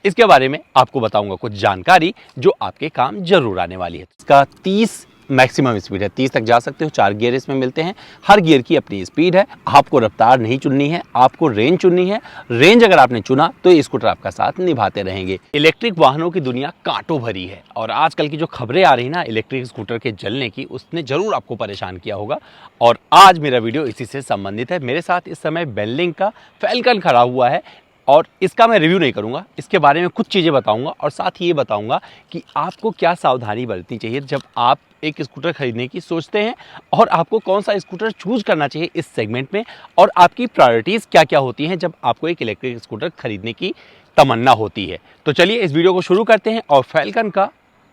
इसके बारे में आपको बताऊंगा कुछ जानकारी जो आपके काम जरूर आने वाली है। इसका 30 मैक्सिमम स्पीड है, 30 तक जा सकते हो। 4 गियर इसमें मिलते हैं, हर गियर की अपनी स्पीड है। आपको रफ्तार नहीं चुननी है, आपको रेंज चुननी है। रेंज अगर आपने चुना तो ये स्कूटर आपका साथ निभाते रहेंगे। इलेक्ट्रिक वाहनों की दुनिया कांटों भरी है और आजकल की जो खबरें आ रही ना इलेक्ट्रिक स्कूटर के जलने की, उसने जरूर आपको परेशान किया होगा और आज मेरा वीडियो इसी से संबंधित है। मेरे साथ इस समय बेनलिंग का फैल्कन खड़ा हुआ है और इसका मैं रिव्यू नहीं करूंगा, इसके बारे में कुछ चीज़ें बताऊंगा और साथ ही ये बताऊंगा कि आपको क्या सावधानी बरतनी चाहिए जब आप एक स्कूटर खरीदने की सोचते हैं और आपको कौन सा स्कूटर चूज करना चाहिए इस सेगमेंट में, और आपकी प्रायोरिटीज़ क्या क्या होती हैं जब आपको एक इलेक्ट्रिक स्कूटर खरीदने की तमन्ना होती है। तो चलिए इस वीडियो को शुरू करते हैं और फैल्कन का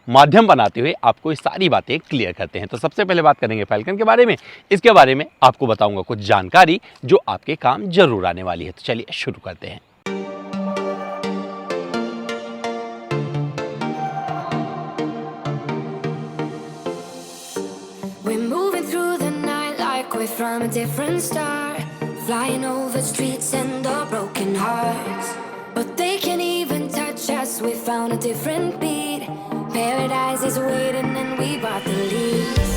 माध्यम बनाते हुए आपको ये सारी बातें क्लियर करते हैं। तो सबसे पहले बात करेंगे फैल्कन के बारे में। इसके बारे में आपको बताऊंगा कुछ जानकारी जो आपके काम जरूर आने वाली है। तो चलिए शुरू करते हैं। We're from a different star, flying over streets and the broken hearts. But they can't even touch us, we found a different beat. Paradise is waiting and we bought the leaves.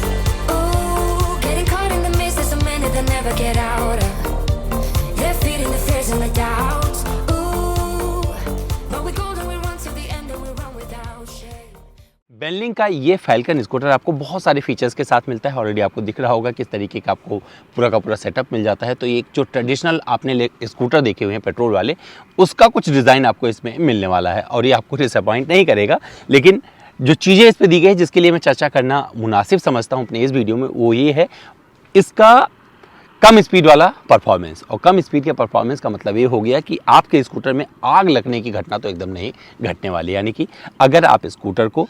Oh, getting caught in the mist, there's so many that never get out of. They're feeding the fears and the doubts. Ooh, but we go and we run to the end and we run without shame. बेनलिंग का ये falcon scooter आपको बहुत सारे features के साथ मिलता है। Already आपको दिख रहा होगा किस तरीके का आपको पूरा का पूरा सेटअप मिल जाता है। तो ये जो ट्रेडिशनल आपने स्कूटर देखे हुए हैं पेट्रोल वाले, उसका कुछ डिज़ाइन आपको इसमें मिलने वाला है और ये आपको डिसअपॉइंट नहीं करेगा। लेकिन जो चीज़ें इस पर दी गई है जिसके लिए मैं चर्चा करना मुनासिब समझता हूँ अपने इस वीडियो में, वो ये है इसका कम स्पीड वाला परफॉर्मेंस। और कम स्पीड के परफॉर्मेंस का मतलब ये हो गया कि आपके स्कूटर में आग लगने की घटना तो एकदम नहीं घटने वाली। यानी कि अगर आप स्कूटर को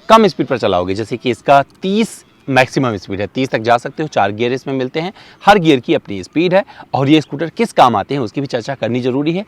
कम स्पीड पर चलाओगे, जैसे कि इसका 30 मैक्सिमम स्पीड है, 30 तक जा सकते हो। 4 गियर इसमें मिलते हैं, हर गियर की अपनी स्पीड है और ये स्कूटर किस काम आते हैं उसकी भी चर्चा करनी जरूरी है।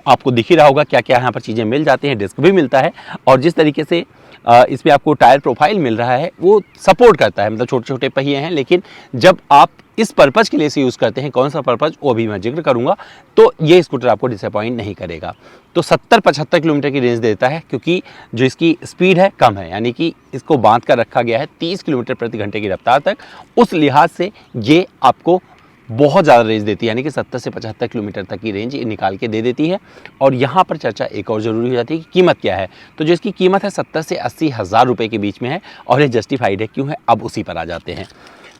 आपको दिख ही रहा होगा क्या क्या यहाँ पर चीज़ें मिल जाती हैं। डिस्क भी मिलता है और जिस तरीके से इसमें आपको टायर प्रोफाइल मिल रहा है वो सपोर्ट करता है, मतलब छोटे छोटे पहिए हैं। लेकिन जब आप इस पर्पज़ के लिए इसे यूज़ करते हैं, कौन सा पर्पज़ वो भी मैं जिक्र करूंगा, तो ये स्कूटर आपको डिसअपॉइंट नहीं करेगा। तो 70-75 किलोमीटर की रेंज देता है क्योंकि जो इसकी स्पीड है कम है, यानी कि इसको बांध कर रखा गया है 30 किलोमीटर प्रति घंटे की रफ्तार तक। उस लिहाज से ये आपको बहुत ज़्यादा रेंज देती है, यानी कि 70 से 75 किलोमीटर तक की रेंज निकाल के दे देती है। और यहाँ पर चर्चा एक और ज़रूरी हो जाती है कि कीमत क्या है। तो जो इसकी कीमत है 70 से 80 हज़ार रुपये के बीच में है और ये जस्टिफाइड है क्यों है, अब उसी पर आ जाते हैं।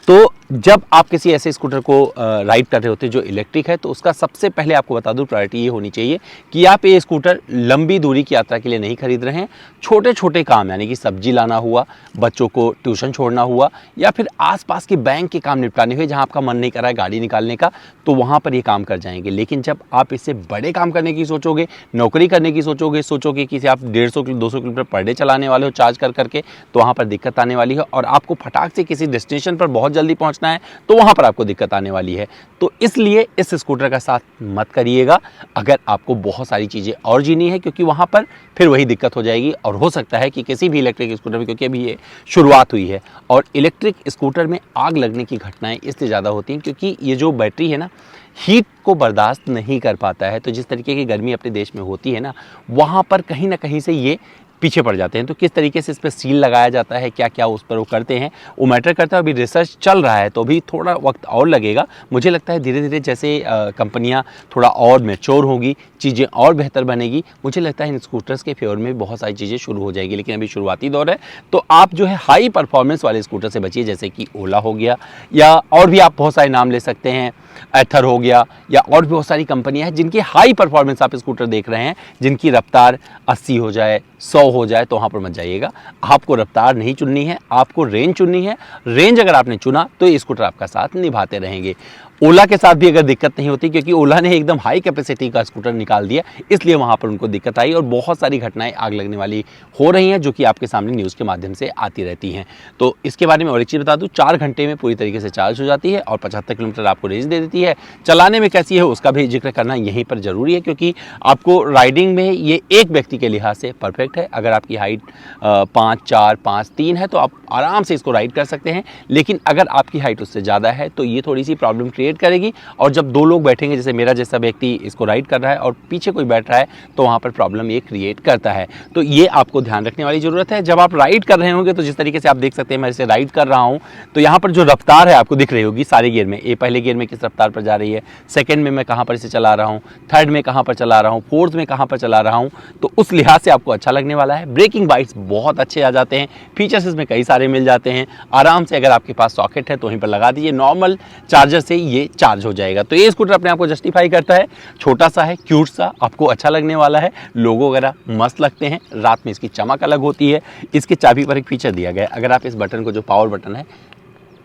तो जब आप किसी ऐसे स्कूटर को राइड कर रहे होते हैं जो इलेक्ट्रिक है, तो उसका सबसे पहले आपको बता दूं प्रायोरिटी ये होनी चाहिए कि आप ये स्कूटर लंबी दूरी की यात्रा के लिए नहीं खरीद रहे हैं। छोटे छोटे काम, यानी कि सब्जी लाना हुआ, बच्चों को ट्यूशन छोड़ना हुआ, या फिर आसपास के बैंक के काम निपटाने हुए जहां आपका मन नहीं कर रहा है गाड़ी निकालने का, तो वहां पर ये काम कर जाएंगे। लेकिन जब आप इससे बड़े काम करने की सोचोगे, नौकरी करने की सोचोगे कि आप 150-200 किलोमीटर पर डे चलाने वाले हो चार्ज कर करके, तो वहाँ पर दिक्कत आने वाली है। और आपको फटाक से किसी डेस्टिनेशन पर बहुत जल्दी पहुँचना है तो वहां पर आपको दिक्कत आने वाली है। तो इसलिए इस स्कूटर का साथ मत करिएगा अगर आपको बहुत सारी चीज़ें और जीनी है, क्योंकि वहां पर फिर वही दिक्कत हो जाएगी। और हो सकता है कि किसी भी इलेक्ट्रिक स्कूटर में, क्योंकि अभी ये शुरुआत हुई है और इलेक्ट्रिक स्कूटर में आग लगने की घटनाएं इसलिए ज़्यादा होती हैं क्योंकि ये जो बैटरी है ना, हीट को बर्दाश्त नहीं कर पाता है। तो जिस तरीके की गर्मी अपने देश में होती है ना, वहाँ पर कहीं ना कहीं से ये पीछे पड़ जाते हैं। तो किस तरीके से इस पर सील लगाया जाता है, क्या क्या उस पर वो करते हैं, वो मैटर करता है। अभी रिसर्च चल रहा है तो अभी थोड़ा वक्त और लगेगा। मुझे लगता है धीरे धीरे जैसे कंपनियां थोड़ा और मैच्योर होंगी, चीज़ें और बेहतर बनेगी, मुझे लगता है इन स्कूटर्स के फेवर में बहुत सारी चीज़ें शुरू हो जाएगी। लेकिन अभी शुरुआती दौर है, तो आप जो है हाई परफॉर्मेंस वाले स्कूटर से बचिए, जैसे कि ओला हो गया, या और भी आप बहुत सारे नाम ले सकते हैं, एथर हो गया, या और भी बहुत सारी कंपनियां हैं जिनकी हाई परफॉर्मेंस आप स्कूटर देख रहे हैं, जिनकी रफ्तार 80 हो जाए, 100 हो जाए, तो वहाँ पर मत जाइएगा। आपको रफ्तार नहीं चुननी है, आपको रेंज चुननी है। रेंज अगर आपने चुना तो ये स्कूटर आपका साथ निभाते रहेंगे। ओला के साथ भी अगर दिक्कत नहीं होती, क्योंकि ओला ने एकदम हाई कैपेसिटी का स्कूटर निकाल दिया, इसलिए वहाँ पर उनको दिक्कत आई और बहुत सारी घटनाएं आग लगने वाली हो रही हैं, जो कि आपके सामने न्यूज़ के माध्यम से आती रहती हैं। तो इसके बारे में और एक चीज़ बता दूँ, 4 घंटे में पूरी तरीके से चार्ज हो जाती है और 75 किलोमीटर आपको रेंज दे देती है। चलाने में कैसी है उसका भी जिक्र करना यहीं पर ज़रूरी है, क्योंकि आपको राइडिंग में ये एक व्यक्ति के लिहाज से परफेक्ट है। अगर आपकी हाइट 5'4", 5'3" है तो आप आराम से इसको राइड कर सकते हैं। लेकिन अगर आपकी हाइट उससे ज़्यादा है तो ये थोड़ी सी प्रॉब्लम क्रिएट क्रिएट करेगी। और जब दो लोग बैठेंगे, जैसे मेरा जैसा व्यक्ति इसको राइड कर रहा है और पीछे कोई बैठ रहा है, तो वहाँ पर प्रॉब्लम ये क्रिएट करता है। तो ये आपको ध्यान रखने वाली ज़रूरत है। जब आप राइड कर रहे होंगे तो जिस तरीके से आप देख सकते हैं, मैं इसे राइड कर रहा हूँ, तो यहाँ पर जो रफ्तार है आपको दिख रही होगी सारे गियर में। ये पहले गियर में किस रफ्तार पर जा रही है, सेकंड में मैं कहाँ पर इसे चला रहा हूँ, थर्ड में कहाँ पर चला रहा हूँ, फोर्थ में कहाँ पर चला रहा हूँ। तो उस लिहाज से आपको अच्छा लगने वाला है। ब्रेकिंग बाइट्स बहुत अच्छे आ जाते हैं, फीचर्स इसमें कई सारे मिल जाते हैं। आराम से अगर आपके पास सॉकेट है तो वहीं पर लगा दीजिए, नॉर्मल चार्जर से ये चार्ज हो जाएगा। तो ये स्कूटर अपने आप को जस्टिफाई करता है। छोटा सा है, क्यूट सा, आपको अच्छा लगने वाला है। लोगो वगैरह मस्त लगते हैं, रात में इसकी चमक अलग होती है। इसके चाबी पर एक फीचर दिया गया है, अगर आप इस बटन को, जो पावर बटन है,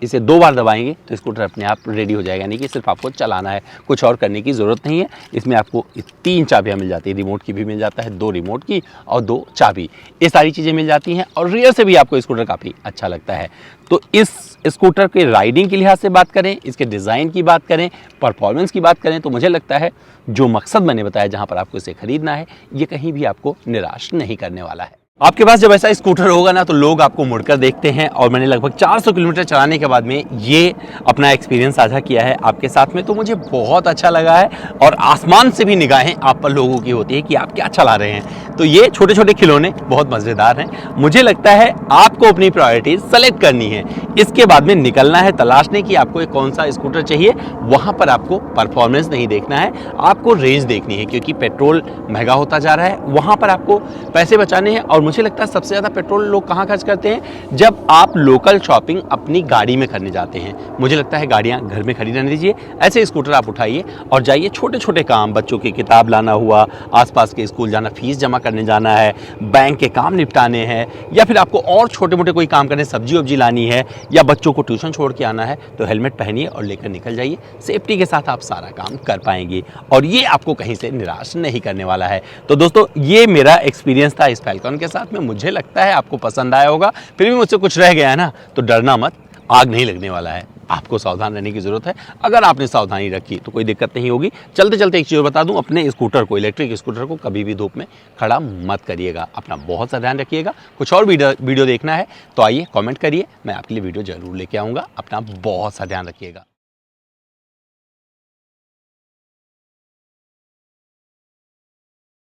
इसे 2 बार दबाएंगे तो स्कूटर अपने आप रेडी हो जाएगा, यानी कि सिर्फ आपको चलाना है, कुछ और करने की ज़रूरत नहीं है। इसमें आपको 3 चाबियाँ मिल जाती है, रिमोट की भी मिल जाता है, 2 रिमोट की और 2 चाबी, ये सारी चीज़ें मिल जाती हैं। और रियर से भी आपको स्कूटर काफ़ी अच्छा लगता है। तो इस स्कूटर के राइडिंग के लिहाज से बात करें, इसके डिज़ाइन की बात करें, परफॉर्मेंस की बात करें, तो मुझे लगता है जो मकसद मैंने बताया जहाँ पर आपको इसे खरीदना है, ये कहीं भी आपको निराश नहीं करने वाला है। आपके पास जब ऐसा स्कूटर होगा ना, तो लोग आपको मुड़कर देखते हैं। और मैंने लगभग 400 किलोमीटर चलाने के बाद में ये अपना एक्सपीरियंस साझा किया है आपके साथ में, तो मुझे बहुत अच्छा लगा है। और आसमान से भी निगाहें आप पर लोगों की होती है कि आप क्या चला रहे हैं। तो ये छोटे छोटे खिलौने बहुत मज़ेदार हैं। मुझे लगता है आपको अपनी प्रायोरिटीज सेलेक्ट करनी है, इसके बाद में निकलना है तलाशने की आपको एक कौन सा स्कूटर चाहिए। वहाँ पर आपको परफॉर्मेंस नहीं देखना है, आपको रेंज देखनी है, क्योंकि पेट्रोल महंगा होता जा रहा है। वहाँ पर आपको पैसे बचाने हैं। और मुझे लगता है सबसे ज़्यादा पेट्रोल लोग कहाँ खर्च करते हैं, जब आप लोकल शॉपिंग अपनी गाड़ी में करने जाते हैं। मुझे लगता है गाड़ियाँ घर में खड़ी रहने दीजिए, ऐसे स्कूटर आप उठाइए और जाइए। छोटे छोटे काम, बच्चों की किताब लाना हुआ, आसपास के स्कूल जाना, फीस जमा करने जाना है, बैंक के काम निपटाने हैं, या फिर आपको और छोटे मोटे कोई काम करने, सब्जी वब्जी लानी है, या बच्चों को ट्यूशन छोड़ के आना है, तो हेलमेट पहनिए और लेकर निकल जाइए। सेफ्टी के साथ आप सारा काम कर पाएंगे और ये आपको कहीं से निराश नहीं करने वाला है। तो दोस्तों, ये मेरा एक्सपीरियंस था इस फैल्कॉन के साथ में। मुझे लगता है आपको पसंद आया होगा। फिर भी मुझसे कुछ रह गया है ना, तो डरना मत, आग नहीं लगने वाला है। आपको सावधान रहने की ज़रूरत है। अगर आपने सावधानी रखी तो कोई दिक्कत नहीं होगी। चलते चलते एक चीज़ बता दूं, अपने स्कूटर को, इलेक्ट्रिक स्कूटर को कभी भी धूप में खड़ा मत करिएगा। अपना बहुत सा ध्यान रखिएगा। कुछ और वीडियो देखना है तो आइए कमेंट करिए, मैं आपके लिए वीडियो ज़रूर लेके आऊँगा। अपना बहुत सा ध्यान रखिएगा।